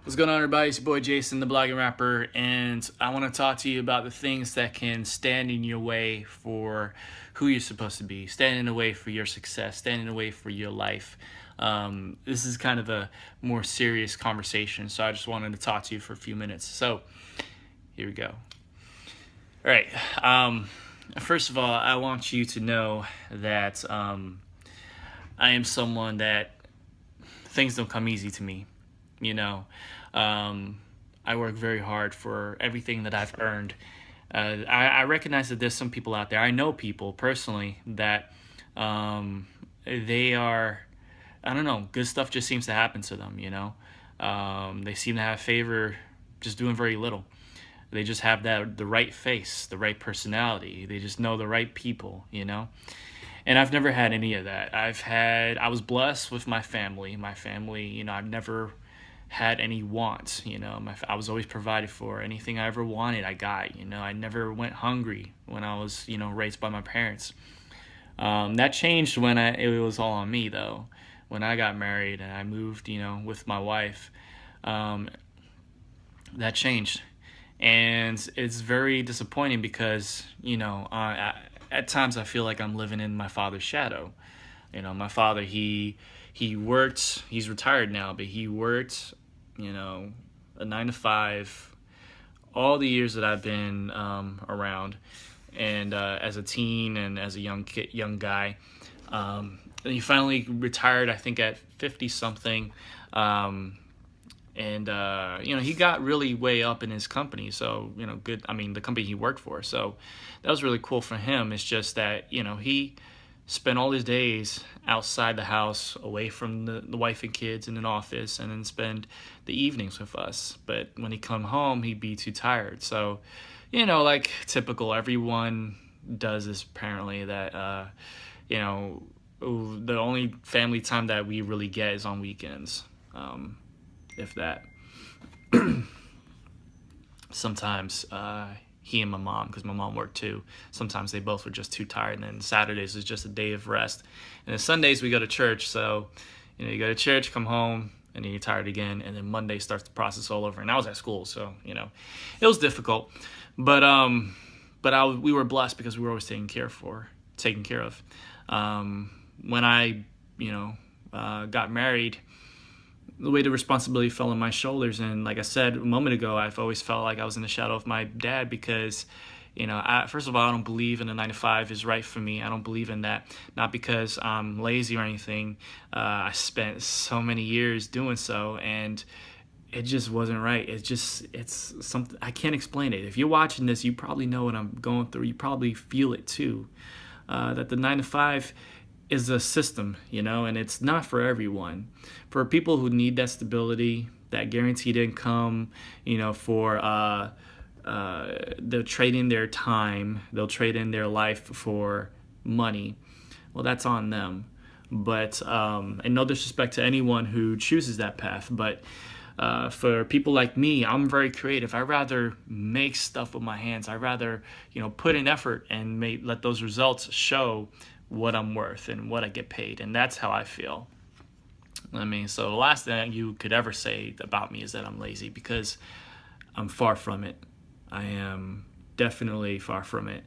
What's going on, everybody? It's your boy Jason, the blogging rapper, and I want to talk to you about the things that can stand in your way for who you're supposed to be, stand in the way for your success, stand in the way for your life. This is kind of a more serious conversation, so I just wanted to talk to you for a few minutes. So, here we go. All right. First of all, I want you to know that I am someone that things don't come easy to me. You know, I work very hard for everything that I've earned. I recognize that there's some people out there. I know people personally that they are, I don't know, good stuff just seems to happen to them, you know? They seem to have favor just doing very little. They just have the right face, the right personality. They just know the right people, you know? And I've never had any of that. I was blessed with my family. My family, you know, I've never had any wants, you know. I was always provided for. Anything I ever wanted, I got, you know. I never went hungry when I was, you know, raised by my parents. That changed when it was all on me, though. When I got married and I moved, you know, with my wife, um, that changed. And it's very disappointing because, you know, at times I feel like I'm living in my father's shadow. You know, my father, he worked, he's retired now, but he worked, you know, a 9 to 5 all the years that I've been around, and as a teen and as a young guy. And he finally retired, I think, at 50 something. And you know, he got really way up in his company, so, you know, good. I mean, the company he worked for, so that was really cool for him. It's just that, you know, he spent all his days outside the house, away from the wife and kids, in an office, and then spend the evenings with us. But when he come home, he'd be too tired. So, you know, like typical, everyone does this apparently, that you know, the only family time that we really get is on weekends, if that. Sometimes he and my mom, because my mom worked too, sometimes they both were just too tired, and then Saturdays is just a day of rest. And then Sundays we go to church, so, you know, you go to church, come home, and then you're tired again, and then Monday starts the process all over. And I was at school, so, you know, it was difficult. But we were blessed because we were always taken care of. When I, you know, got married, the way the responsibility fell on my shoulders. And like I said a moment ago, I've always felt like I was in the shadow of my dad because, you know, first of all, I don't believe in the 9 to 5 is right for me. I don't believe in that. Not because I'm lazy or anything. I spent so many years doing so, and it just wasn't right. It's something, I can't explain it. If you're watching this, you probably know what I'm going through. You probably feel it too. That the 9 to 5 is a system, you know, and it's not for everyone. For people who need that stability, that guaranteed income, you know, for they'll trade in their time, they'll trade in their life for money. Well, that's on them. But and no disrespect to anyone who chooses that path, but for people like me, I'm very creative. I rather make stuff with my hands. I rather, you know, put in effort and let those results show what I'm worth and what I get paid. And that's how I feel. I mean, so the last thing you could ever say about me is that I'm lazy, because I'm far from it. I am definitely far from it.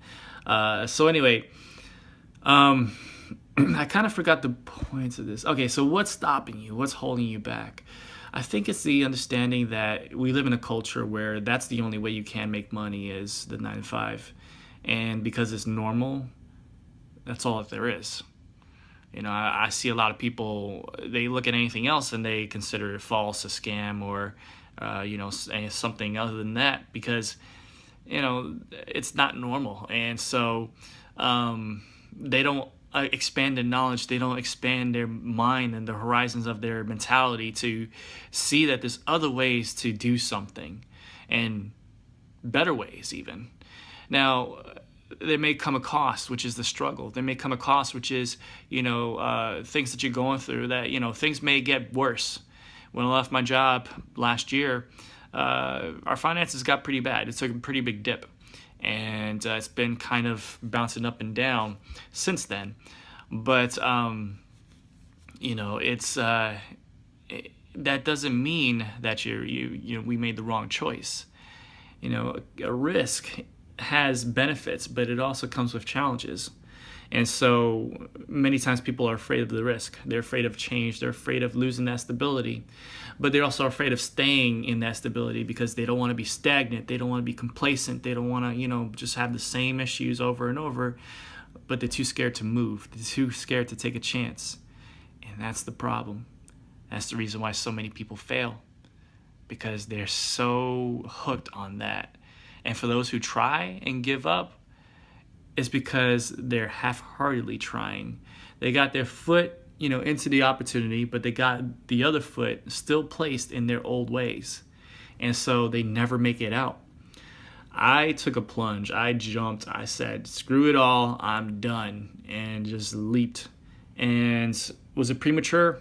So anyway, I kind of forgot the points of this. Okay, so what's stopping you? What's holding you back? I think it's the understanding that we live in a culture where that's the only way you can make money is the 9 to 5. And because it's normal, that's all that there is. You know, I see a lot of people, they look at anything else and they consider it false, a scam, or, you know, something other than that, because, you know, it's not normal. And so they don't expand their knowledge. They don't expand their mind and the horizons of their mentality to see that there's other ways to do something, and better ways even. Now, there may come a cost, which is the struggle. There may come a cost, which is, you know, things that you're going through, that, you know, things may get worse. When I left my job last year, our finances got pretty bad. It took a pretty big dip. And it's been kind of bouncing up and down since then. But, you know, that doesn't mean that we made the wrong choice. A risk has benefits, but it also comes with challenges. And so many times people are afraid of the risk. They're afraid of change. They're afraid of losing that stability. But they're also afraid of staying in that stability because they don't want to be stagnant. They don't want to be complacent. They don't want to, just have the same issues over and over. But they're too scared to move. They're too scared to take a chance. And that's the problem. That's the reason why so many people fail, because they're so hooked on that. And for those who try and give up, it's because they're half-heartedly trying. They got their foot, into the opportunity, but they got the other foot still placed in their old ways. And so they never make it out. I took a plunge. I jumped. I said, screw it all. I'm done. And just leaped. And was it premature?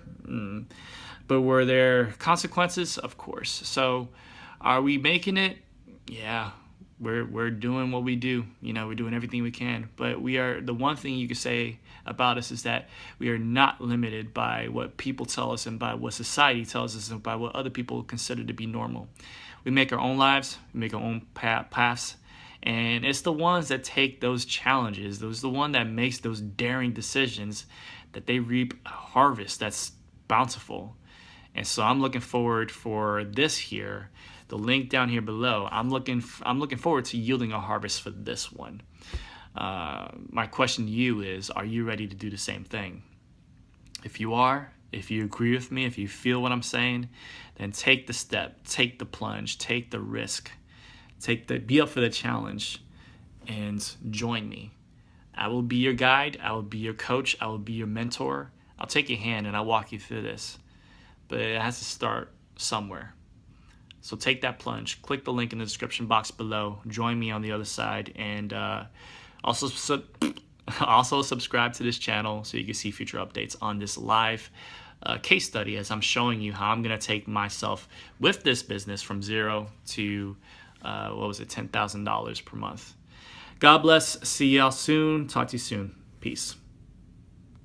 But were there consequences? Of course. So are we making it? Yeah. We're doing what we do. We're doing everything we can. But the one thing you could say about us is that we are not limited by what people tell us and by what society tells us and by what other people consider to be normal. We make our own lives. We make our own paths. And it's the ones that take those challenges, the one that makes those daring decisions, that they reap a harvest that's bountiful. And so I'm looking forward for this year. The link down here below. I'm looking forward to yielding a harvest for this one. My question to you is, are you ready to do the same thing? If you are, if you agree with me, if you feel what I'm saying, then take the step, take the plunge, take the risk, be up for the challenge, and join me. I will be your guide. I will be your coach. I will be your mentor. I'll take your hand and I'll walk you through this. But it has to start somewhere. So take that plunge. Click the link in the description box below. Join me on the other side. And also subscribe to this channel so you can see future updates on this live case study as I'm showing you how I'm going to take myself with this business from zero to, $10,000 per month. God bless. See y'all soon. Talk to you soon. Peace.